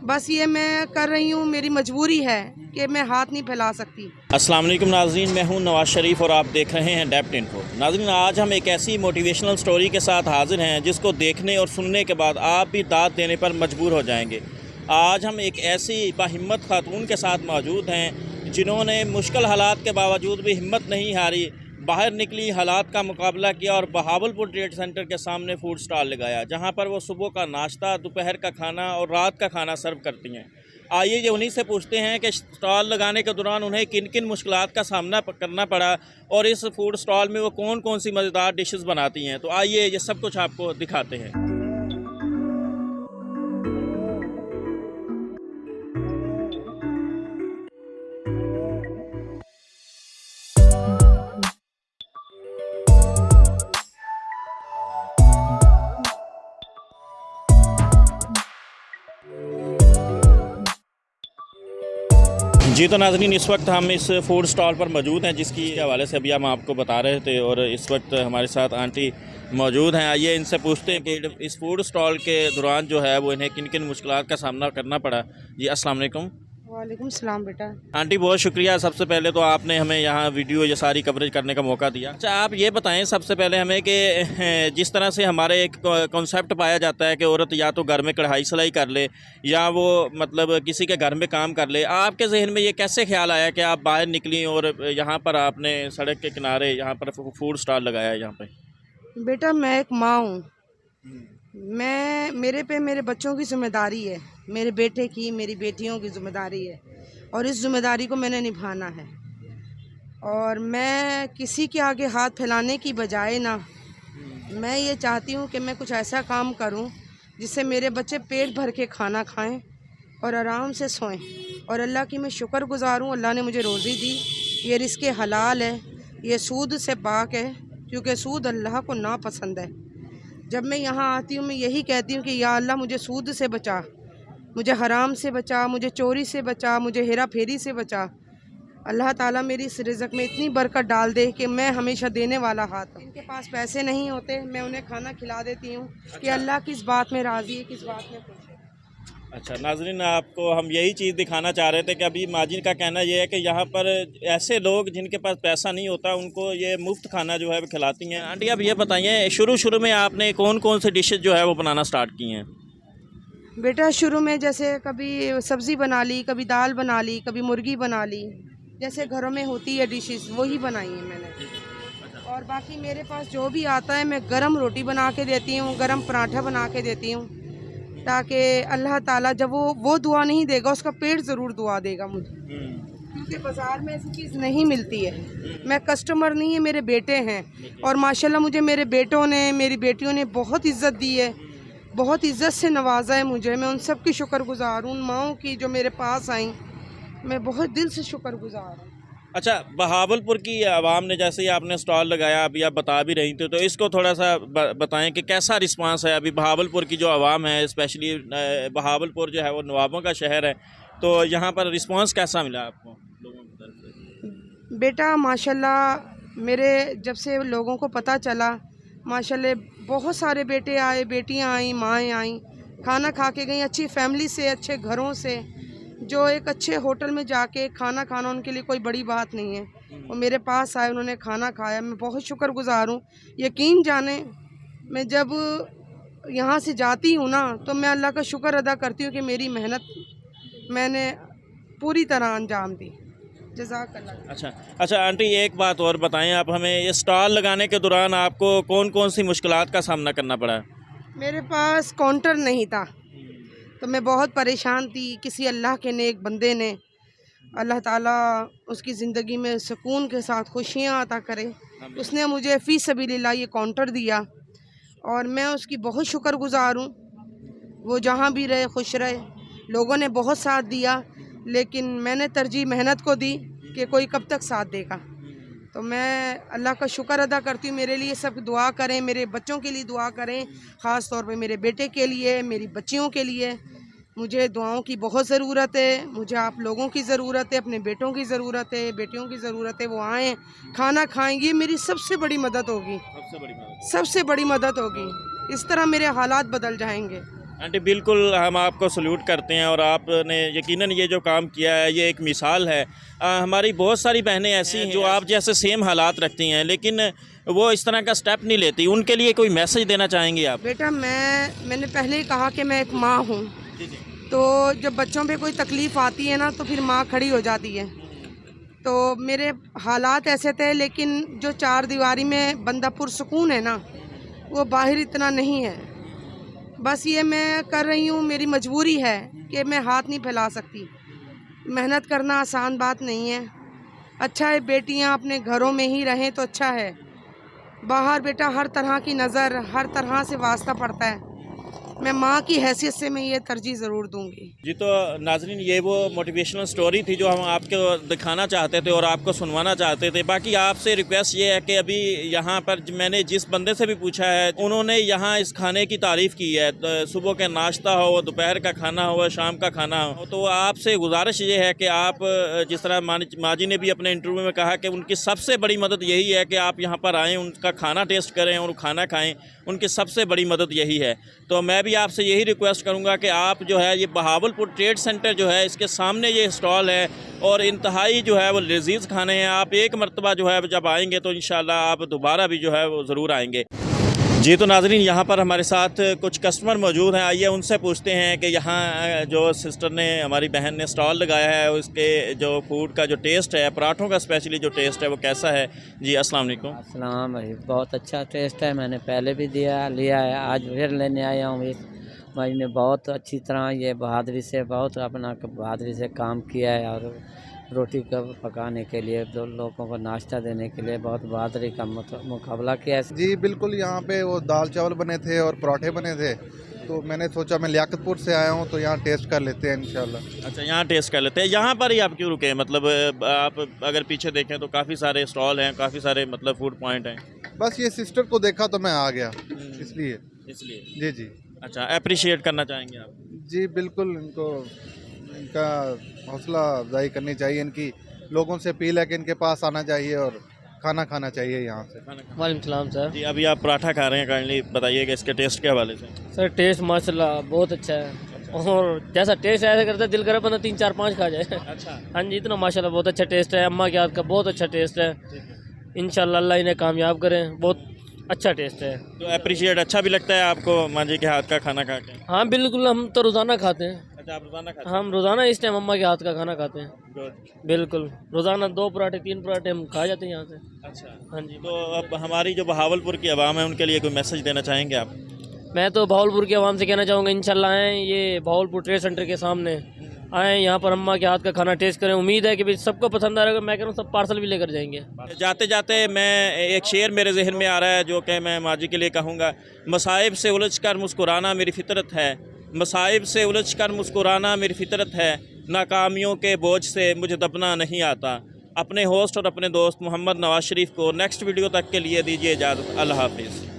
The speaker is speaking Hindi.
बस ये मैं कर रही हूँ, मेरी मजबूरी है कि मैं हाथ नहीं फैला सकती। अस्सलाम वालेकुम नाज़रीन, मैं हूं नवाज़ शरीफ और आप देख रहे हैं डेप्ट इन्फो। नाज़रीन, आज हम एक ऐसी मोटिवेशनल स्टोरी के साथ हाजिर हैं जिसको देखने और सुनने के बाद आप भी दाद देने पर मजबूर हो जाएंगे। आज हम एक ऐसी बाहिम्मत खातून के साथ मौजूद हैं जिन्होंने मुश्किल हालात के बावजूद भी हिम्मत नहीं हारी, बाहर निकली, हालात का मुकाबला किया और बहावलपुर ट्रेड सेंटर के सामने फूड स्टॉल लगाया, जहां पर वो सुबह का नाश्ता, दोपहर का खाना और रात का खाना सर्व करती हैं। आइए ये उन्हीं से पूछते हैं कि स्टॉल लगाने के दौरान उन्हें किन किन मुश्किलात का सामना करना पड़ा और इस फूड स्टॉल में वो कौन कौन सी मज़ेदार डिशेस बनाती हैं। तो आइए ये सब कुछ आपको दिखाते हैं। जी तो नाज़रीन, इस वक्त हम इस फूड स्टॉल पर मौजूद हैं जिसकी हवाले से अभी हम आपको बता रहे थे और इस वक्त हमारे साथ आंटी मौजूद हैं। आइए इनसे पूछते हैं कि इस फूड स्टॉल के दौरान जो है वो इन्हें किन किन मुश्किलात का सामना करना पड़ा। जी अस्सलाम वालेकुम। वालेकुम सलाम बेटा। आंटी बहुत शुक्रिया, सबसे पहले तो आपने हमें यहाँ वीडियो ये सारी कवरेज करने का मौका दिया। अच्छा आप ये बताएं सबसे पहले हमें कि जिस तरह से हमारे एक कॉन्सेप्ट पाया जाता है कि औरत या तो घर में कढ़ाई सिलाई कर ले या वो मतलब किसी के घर में काम कर ले, आपके जहन में ये कैसे ख्याल आया कि आप बाहर निकली और यहाँ पर आपने सड़क के किनारे यहाँ पर फूड स्टॉल लगाया यहाँ पर? बेटा मैं एक माँ हूँ, मेरे पे मेरे बच्चों की जिम्मेदारी है, मेरे बेटे की, मेरी बेटियों की जिम्मेदारी है और इस जिम्मेदारी को मैंने निभाना है। और मैं किसी के आगे हाथ फैलाने की बजाय ना, मैं ये चाहती हूँ कि मैं कुछ ऐसा काम करूँ जिससे मेरे बच्चे पेट भर के खाना खाएं और आराम से सोएं। और अल्लाह की मैं शुक्रगुज़ार हूँ, अल्लाह ने मुझे रोज़ी दी, ये रिज़्क़ हलाल है, ये सूद से पाक है, क्योंकि सूद अल्लाह को नापसंद है। जब मैं यहाँ आती हूँ मैं यही कहती हूँ कि या अल्लाह मुझे सूद से बचा, मुझे हराम से बचा, मुझे चोरी से बचा, मुझे हेरा फेरी से बचा। अल्लाह ताला मेरी इस रिज़्क़ में इतनी बरकत डाल दे कि मैं हमेशा देने वाला हाथ हूँ। इनके पास पैसे नहीं होते, मैं उन्हें खाना खिला देती हूँ कि अल्लाह किस बात में राज़ी है, किस बात में खुश है। अच्छा नाज़रीन, आपको हम यही चीज़ दिखाना चाह रहे थे कि अभी माजिन का कहना ये है कि यहाँ पर ऐसे लोग जिनके पास पैसा नहीं होता उनको ये मुफ्त खाना जो है वो खिलाती हैं। आंटी आप ये बताइए शुरू में आपने कौन कौन से डिशेस जो है वो बनाना स्टार्ट की हैं? बेटा शुरू में जैसे कभी सब्ज़ी बना ली, कभी दाल बना ली, कभी मुर्गी बना ली, जैसे घरों में होती है डिशेस वही बनाई है मैंने। और बाकी मेरे पास जो भी आता है मैं गरम रोटी बना के देती हूँ, गरम पराठा बना के देती हूँ, ताकि अल्लाह ताला जब वो दुआ नहीं देगा उसका पेट ज़रूर दुआ देगा मुझे, क्योंकि बाज़ार में ऐसी चीज़ नहीं मिलती है। मैं कस्टमर नहीं है, मेरे बेटे हैं और माशाल्लाह मुझे मेरे बेटों ने, मेरी बेटियों ने बहुत इज़्ज़त दी है, बहुत इज़्ज़त से नवाजा है मुझे। मैं उन सब की शुक्रगुज़ार हूँ, उन माँओं की जो मेरे पास आई, मैं बहुत दिल से शुक्रगुज़ार हूँ। अच्छा, बहावलपुर की आवाम ने, जैसे ही आपने स्टॉल लगाया अभी आप बता भी रही थी, तो इसको थोड़ा सा बताएं कि कैसा रिस्पांस है अभी बहावलपुर की जो आवाम है, स्पेशली बहावलपुर जो है वो नवाबों का शहर है, तो यहाँ पर रिस्पांस कैसा मिला आपको लोगों की तरफ से? बेटा माशाल्लाह मेरे जब से लोगों को पता चला, माशाल्लाह बहुत सारे बेटे आए, बेटियां आई, माएँ आई, खाना खा के गई, अच्छी फैमिली से, अच्छे घरों से, जो एक अच्छे होटल में जाके खाना खाना उनके लिए कोई बड़ी बात नहीं है। वो मेरे पास आए, उन्होंने खाना खाया, मैं बहुत शुक्रगुज़ार हूँ। यकीन जाने मैं जब यहाँ से जाती हूँ ना तो मैं अल्लाह का शुक्र अदा करती हूँ कि मेरी मेहनत मैंने पूरी तरह अंजाम दी। जज़ाकल्लाह। अच्छा आंटी, एक बात और बताएं आप हमें, ये स्टॉल लगाने के दौरान आपको कौन कौन सी मुश्किलात का सामना करना पड़ा? मेरे पास काउंटर नहीं था तो मैं बहुत परेशान थी। किसी अल्लाह के नेक बंदे ने, अल्लाह ताला उसकी ज़िंदगी में सुकून के साथ खुशियाँ अता करे, उसने मुझे फ़ी सबीलिल्लाह ये काउंटर दिया और मैं उसकी बहुत शुक्रगुज़ार हूँ। वो जहाँ भी रहे खुश रहे, लोगों ने बहुत साथ दिया, लेकिन मैंने तरजीह मेहनत को दी कि कोई कब तक साथ देगा। तो मैं अल्लाह का शुक्र अदा करती हूँ। मेरे लिए सब दुआ करें, मेरे बच्चों के लिए दुआ करें, ख़ास तौर पे मेरे बेटे के लिए, मेरी बच्चियों के लिए। मुझे दुआओं की बहुत ज़रूरत है, मुझे आप लोगों की ज़रूरत है, अपने बेटों की ज़रूरत है, बेटियों की ज़रूरत है। वो आएँ, खाना खाएँगी, मेरी सबसे बड़ी मदद होगी, सबसे बड़ी मदद होगी। इस तरह मेरे हालात बदल जाएंगे। आंटी बिल्कुल हम आपको सल्यूट करते हैं और आपने यकीनन ये जो काम किया है ये एक मिसाल है। हमारी बहुत सारी बहनें ऐसी हैं जो आप जैसे सेम हालात रखती हैं लेकिन वो इस तरह का स्टेप नहीं लेती, उनके लिए कोई मैसेज देना चाहेंगी आप? बेटा मैंने पहले ही कहा कि मैं एक माँ हूँ, तो जब बच्चों पे कोई तकलीफ़ आती है ना तो फिर माँ खड़ी हो जाती है। तो मेरे हालात ऐसे थे, लेकिन जो चार दीवारी में बंदा पुरसुकून है ना, वो बाहर इतना नहीं है। बस ये मैं कर रही हूँ, मेरी मजबूरी है कि मैं हाथ नहीं फैला सकती। मेहनत करना आसान बात नहीं है। अच्छा है बेटियाँ अपने घरों में ही रहें तो अच्छा है। बाहर बेटा हर तरह की नज़र, हर तरह से वास्ता पड़ता है। मैं माँ की हैसियत से मैं ये तरजीह ज़रूर दूंगी। जी तो नाज़रीन ये वो मोटिवेशनल स्टोरी थी जो हम आपको दिखाना चाहते थे और आपको सुनवाना चाहते थे। बाकी आपसे रिक्वेस्ट ये है कि अभी यहाँ पर मैंने जिस बंदे से भी पूछा है उन्होंने यहाँ इस खाने की तारीफ़ की है। तो सुबह का नाश्ता हो, दोपहर का खाना हो, शाम का खाना हो। तो आपसे गुजारिश ये है कि आप जिस तरह माजी ने भी अपने इंटरव्यू में कहा कि उनकी सबसे बड़ी मदद यही है कि आप यहाँ पर आएँ, उनका खाना टेस्ट करें और खाना खाएँ। उनकी सबसे बड़ी मदद यही है। तो मैं भी आपसे यही रिक्वेस्ट करूंगा कि आप जो है ये बहावलपुर ट्रेड सेंटर जो है इसके सामने ये स्टॉल है और इंतहाई जो है वो लजीज खाने हैं। आप एक मरतबा जो है जब आएंगे तो इंशाल्लाह आप दोबारा भी जो है वो ज़रूर आएंगे। जी तो नाज़रीन यहाँ पर हमारे साथ कुछ कस्टमर मौजूद हैं, आइए उनसे पूछते हैं कि यहाँ जो सिस्टर ने, हमारी बहन ने स्टॉल लगाया है उसके जो फूड का जो टेस्ट है, पराठों का स्पेशली जो टेस्ट है वो कैसा है। जी अस्सलाम वालेकुम। अस्सलाम भाई, बहुत अच्छा टेस्ट है। मैंने पहले भी लिया है, आज फिर लेने आया हूँ। इस भाई ने बहुत अच्छी तरह ये बहादुरी से काम किया है और रोटी का पकाने के लिए, दो लोगों को नाश्ता देने के लिए बहुत बहादुरी का मुकाबला किया है। जी बिल्कुल, यहाँ पे वो दाल चावल बने थे और पराठे बने थे, तो मैंने सोचा मैं लियाकतपुर से आया हूँ तो यहाँ टेस्ट कर लेते हैं इंशाल्लाह। अच्छा यहाँ टेस्ट कर लेते हैं। यहाँ पर ही आप क्यों रुके? मतलब आप अगर पीछे देखें तो काफ़ी सारे स्टॉल हैं, काफ़ी सारे मतलब फूड पॉइंट हैं। बस ये सिस्टर को देखा तो मैं आ गया, इसलिए। जी जी। अच्छा, अप्रिशिएट करना चाहेंगे आप? जी बिल्कुल, इनका हौसला अफजाई करनी चाहिए। इनकी लोगों से अपील है कि इनके पास आना चाहिए और खाना खाना चाहिए यहाँ से। वालेकुम सलाम सर। जी अभी आप पराठा खा रहे हैं, काइंडली बताइएगा इसके टेस्ट के हवाले से। सर टेस्ट माशाल्लाह बहुत अच्छा है और जैसा टेस्ट ऐसा करता है दिल करे बंदा 3 4 5 खा जाए। अच्छा हाँ जी, इतना माशाल्लाह बहुत अच्छा टेस्ट है। अम्मा के हाथ का बहुत अच्छा टेस्ट है। इंशाल्लाह अल्लाह इन्हें कामयाब करें, बहुत अच्छा टेस्ट है। तो अप्रिशिएट अच्छा भी लगता है आपको माँ जी के हाथ का खाना खा के? हाँ बिल्कुल, हम तो रोज़ाना खाते हैं। अच्छा आप रोज़ाना खाते हम रोज़ाना इस टाइम अम्मा के हाथ का खाना खाते हैं। हैं? बिल्कुल, रोज़ाना 2 पराठे 3 पराठे हम खा जाते हैं यहाँ से। अच्छा हाँ जी। तो अब हमारी जो बहावलपुर की आवाम है उनके लिए कोई मैसेज देना चाहेंगे आप? मैं तो भावलपुर की आवाम से कहना चाहूँगा इंशाल्लाह आएँ, ये भावलपुर ट्रेड सेंटर के सामने आएँ, यहाँ पर अम्मा के हाथ का खाना टेस्ट करें। उम्मीद है कि भी सबको पसंद आ रहा है। मैं कह रहा हूँ सब पार्सल भी लेकर जाएंगे। जाते जाते मैं एक शेर मेरे जहन में आ रहा है जो कि मैं माजी के लिए कहूँगा। मसाइब से उलझ कर मुस्कुराना मेरी फितरत है, मसाइब से उलझ कर मुस्कुराना मेरी फितरत है, नाकामियों के बोझ से मुझे दबना नहीं आता। अपने होस्ट और अपने दोस्त मोहम्मद नवाज शरीफ को नेक्स्ट वीडियो तक के लिए दीजिए इजाज़त। अल्लाह हाफिज़।